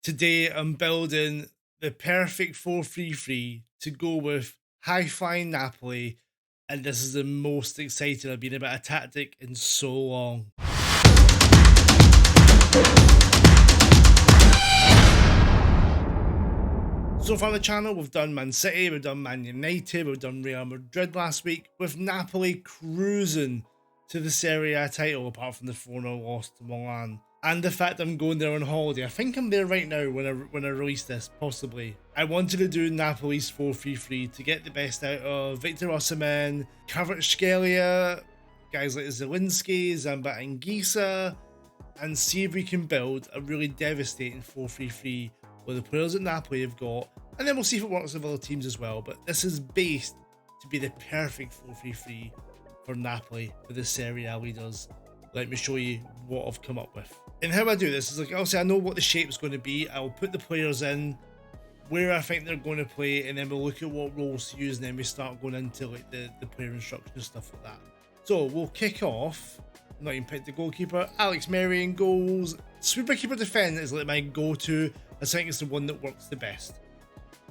Today I'm building the perfect 4-3-3 to go with high-flying Napoli, and this is the most excited I've been about a tactic in so long. So far on the channel, we've done Man City, we've done Man United, we've done Real Madrid last week, with Napoli cruising to the Serie A title, apart from the 4-0 loss to Milan. And the fact I'm going there on holiday. I think I'm there right now when I release this, possibly. I wanted to do Napoli's 4-3-3 to get the best out of Victor Osimhen, Kvaratskhelia, guys like Zielinski, Zamba Anguissa, and see if we can build a really devastating 4-3-3 with the players that Napoli have got, and then we'll see if it works with other teams as well. But this is based to be the perfect 4-3-3 for Napoli, for the Serie A leaders. Let me show you what I've come up with. And how I do this is, like, obviously I know what the shape's going to be. I'll put the players in where I think they're going to play, and then we'll look at what roles to use, and then we start going into like the player instructions and stuff like that. So we'll kick off. I'm not even picked the goalkeeper. Alex Mary in goals. Sweeper keeper defend is like my go-to. I think it's the one that works the best.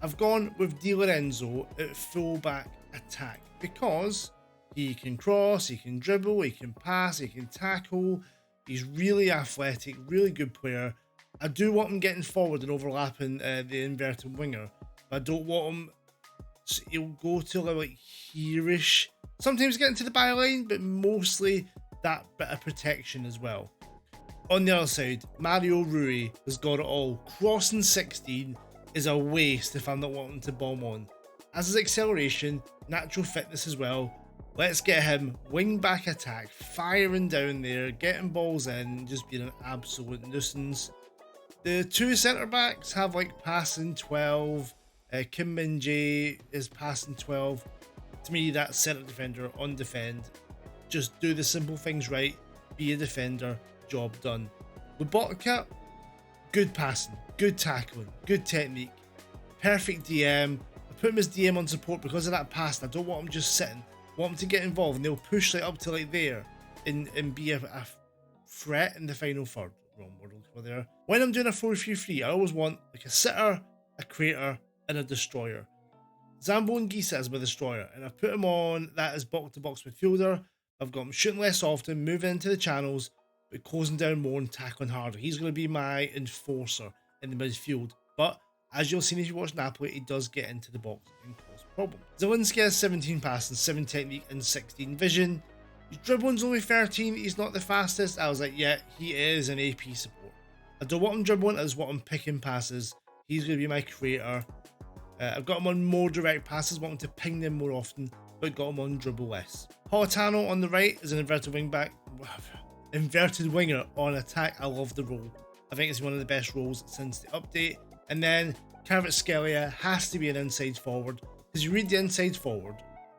I've gone with Di Lorenzo at fullback attack because he can cross, he can dribble, he can pass, he can tackle. He's really athletic, really good player. I do want him getting forward and overlapping the inverted winger. But I don't want him. So he'll go to like here-ish. Sometimes getting to the byline, but mostly that bit of protection as well. On the other side, Mario Rui has got it all. Crossing 16 is a waste if I'm not wanting to bomb on. As his acceleration, natural fitness as well. Let's get him wing back attack, firing down there, getting balls in, just being an absolute nuisance. The two centre backs have like passing 12. Kim Min-jae is passing 12. To me, that's centre defender on defend. Just do the simple things right, be a defender, job done. Lobotka, good passing, good tackling, good technique, perfect DM. I put him as DM on support because of that pass. I don't want him just sitting. I want him to get involved, and they'll push like up to like there and be a threat in the final third. Wrong word over there. When I'm doing a 4-3-3, I always want like a sitter, a creator, and a destroyer. Zambo Anguissa as my destroyer, and I've put him on that as box-to-box midfielder. I've got him shooting less often, moving into the channels, but closing down more and tackling harder. He's going to be my enforcer in the midfield. But as you'll see if you watch Napoli, he does get into the box and cause problems. Zielinski has 17 passing, 7 technique, and 16 vision. His dribbling's only 13. He's not the fastest. I was like, yeah, he is an AP support. I don't want him dribbling, I just want him picking passes. He's going to be my creator. I've got him on more direct passes, want him to ping them more often, but got him on dribble less. Politano on the right is an inverted wing back. Inverted winger on attack. I love the role. I think it's one of the best roles since the update. And then Kvaratskhelia has to be an inside forward, because you read the inside forward,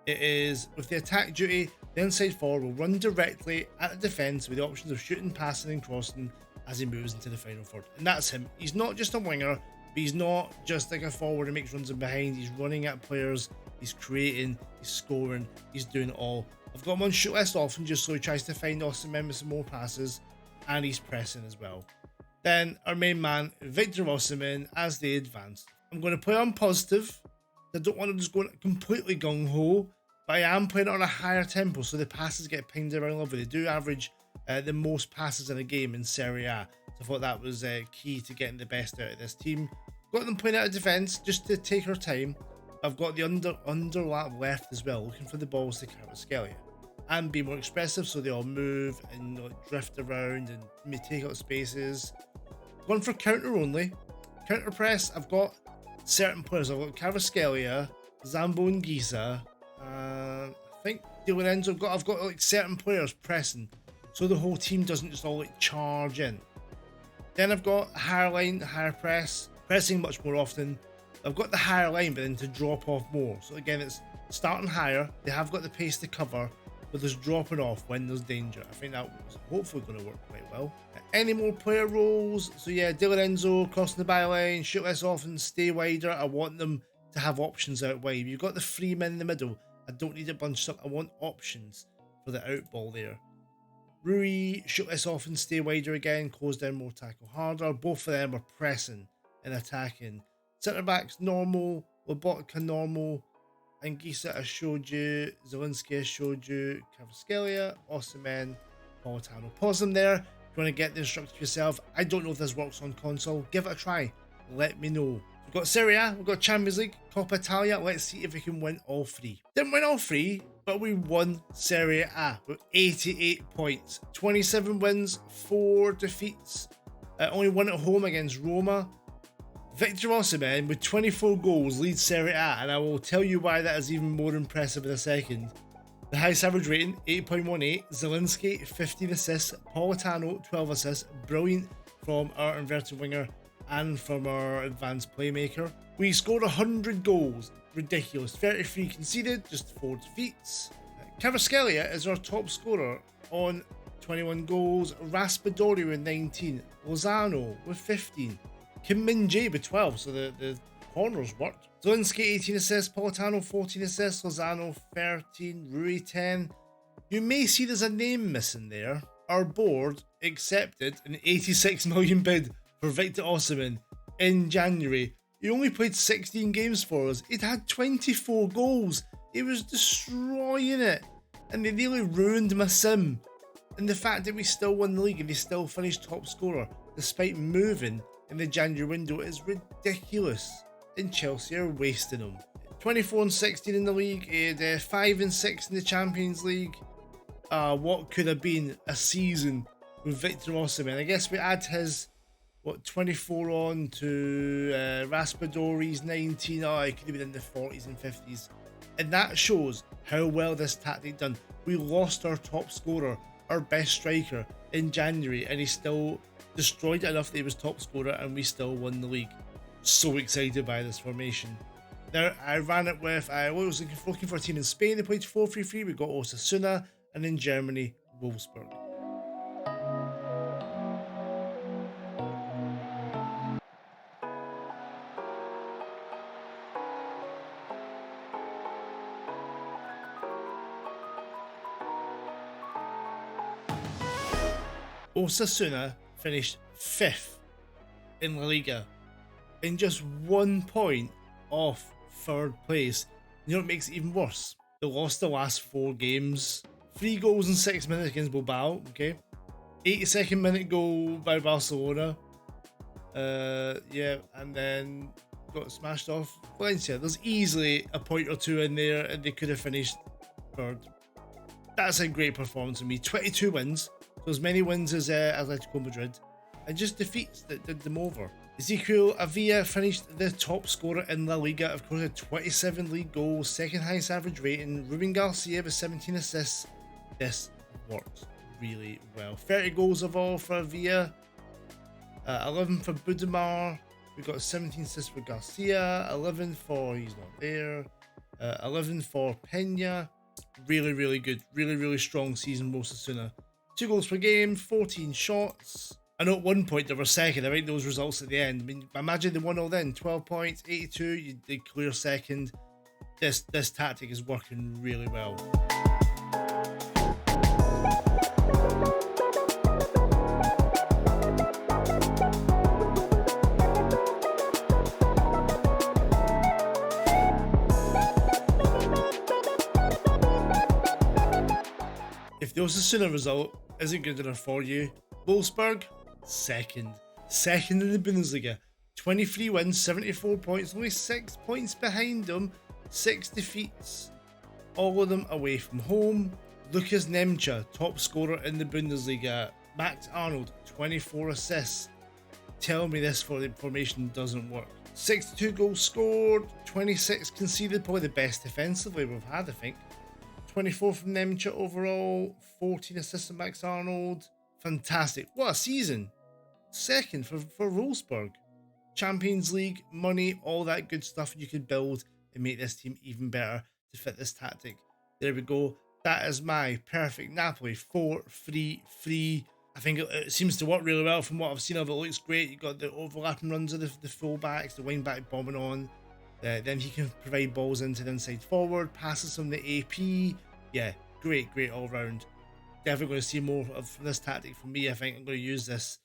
it is with the attack duty, the inside forward will run directly at the defence with the options of shooting, passing and crossing as he moves into the final third. And that's him. He's not just a winger, but he's not just like a forward and makes runs in behind. He's running at players, he's creating, he's scoring, he's doing it all. I've got him on shoot less often just so he tries to find Osimhen with some more passes, and he's pressing as well. Then our main man, Victor Osimhen, as they advance. I'm going to play on positive. I don't want to just go completely gung-ho, but I am playing it on a higher tempo so the passes get pinged around lovely. They do average the most passes in a game in Serie A. So I thought that was key to getting the best out of this team. Got them playing out of defence just to take our time. I've got the underlap left as well, looking for the balls to Kvaratskhelia and be more expressive so they all move and drift around and may take up spaces. Going for counter only. Counter press, I've got certain players. I've got Kvaratskhelia, Zambo Anguissa, I think Di Lorenzo. I've got like certain players pressing so the whole team doesn't just all like charge in. Then I've got higher line, higher press, pressing much more often. I've got the higher line, but then to drop off more. So again, it's starting higher. They have got the pace to cover, but there's dropping off when there's danger. I think that was hopefully going to work quite well. Any more player roles? So yeah, Di Lorenzo crossing the byline, shoot less often, stay wider. I want them to have options out wide. You've got the 3 men in the middle. I don't need a bunch up. I want options for the out ball there. Rui, shoot less often, stay wider again, close down more, tackle harder. Both of them are pressing. in attacking. Centre backs normal, Lobotka normal, Anguissa I showed you, Zielinski I showed you, Kvaratskhelia, Osimhen, Politano. Pause them there. If you want to get the instructions yourself, I don't know if this works on console. Give it a try. Let me know. We've got Serie A, we've got Champions League, Coppa Italia. Let's see if we can win all three. Didn't win all three, but we won Serie A with 88 points. 27 wins, 4 defeats. Only one at home against Roma. Victor Osimhen with 24 goals leads Serie A, and I will tell you why that is even more impressive in a second. The highest average rating, 8.18. Zielinski, 15 assists. Politano, 12 assists. Brilliant from our inverted winger and from our advanced playmaker. We scored 100 goals. Ridiculous. 33 conceded, just 4 defeats. Kvaratskhelia is our top scorer on 21 goals. Raspadori with 19. Lozano with 15. Kim Min-jae with 12, so the corners worked. Zielinski 18 assists, Politano 14 assists, Lozano 13, Rui 10. You may see there's a name missing there. Our board accepted an 86 million bid for Victor Osimhen in January. He only played 16 games for us. He'd had 24 goals. He was destroying it. And they nearly ruined my sim. And the fact that we still won the league and he still finished top scorer despite moving in the January window is ridiculous. And Chelsea are wasting him. 24 and 16 in the league, he had 5 and 6 in the Champions League. What could have been a season with Victor Osimhen? I guess we add his 24 on to Raspadori's 19. It could have been in the 40s and 50s. And that shows how well this tactic done. We lost our top scorer, our best striker, in January, and he still destroyed it enough that he was top scorer, and we still won the league. So excited by this formation. Now, I ran it with, I was looking for a team in Spain. They played 4-3-3. We got Osasuna, and in Germany, Wolfsburg. Osasuna finished 5th in La Liga, in just 1 point off 3rd place. You know what makes it even worse? They lost the last 4 games. 3 goals in 6 minutes against Bilbao, okay? 82nd minute goal by Barcelona. And then got smashed off Valencia. There's easily a point or two in there, and they could have finished 3rd. That's a great performance for me. 22 wins, so as many wins as Atletico Madrid, and just defeats that did them over. Ezequiel Avila finished the top scorer in La Liga, of course, had 27 league goals, 2nd highest average rating. Ruben Garcia with 17 assists. This worked really well. 30 goals overall for Avila, 11 for Budimar. We got 17 assists for Garcia, 11 for, he's not there, 11 for Pena. Really, really good. Really, really strong season, Osasuna. 2 goals per game, 14 shots. I know at one point they were second. I think those results at the end. I mean, imagine they won all then. 12 points, 82. You did clear second. This tactic is working really well. If the Osasuna result isn't good enough for you, Wolfsburg, second in the Bundesliga, 23 wins, 74 points, only 6 points behind them, 6 defeats, all of them away from home. Lukas Nemcha, top scorer in the Bundesliga. Max Arnold, 24 assists. Tell me this formation doesn't work. 62 goals scored, 26 conceded, probably the best defensively we've had, I think. 24 from Nemcha overall, 14 assists from Max Arnold. Fantastic. What a season. Second for Wolfsburg. Champions League, money, all that good stuff you could build and make this team even better to fit this tactic. There we go. That is my perfect Napoli 4-3-3. I think it seems to work really well from what I've seen of it. It looks great. You've got the overlapping runs of the full-backs, the wing-back bombing on. Then he can provide balls into the inside forward, passes from the AP. Yeah, great all round. Definitely going to see more of this tactic from me. I think I'm going to use this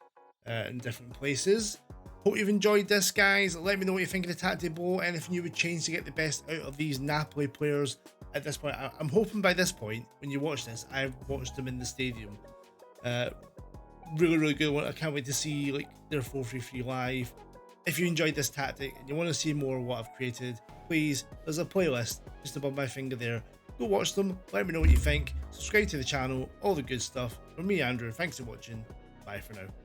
in different places. Hope you've enjoyed this, guys. Let me know what you think of the tactic ball. Anything you would change to get the best out of these Napoli players at this point. I'm hoping by this point, when you watch this, I've watched them in the stadium. Really, really good one. I can't wait to see like their 4-3-3 live. If you enjoyed this tactic and you want to see more of what I've created, please, there's a playlist just above my finger there. Go watch them. Let me know what you think. Subscribe to the channel. All the good stuff. From me, Andrew. Thanks for watching. Bye for now.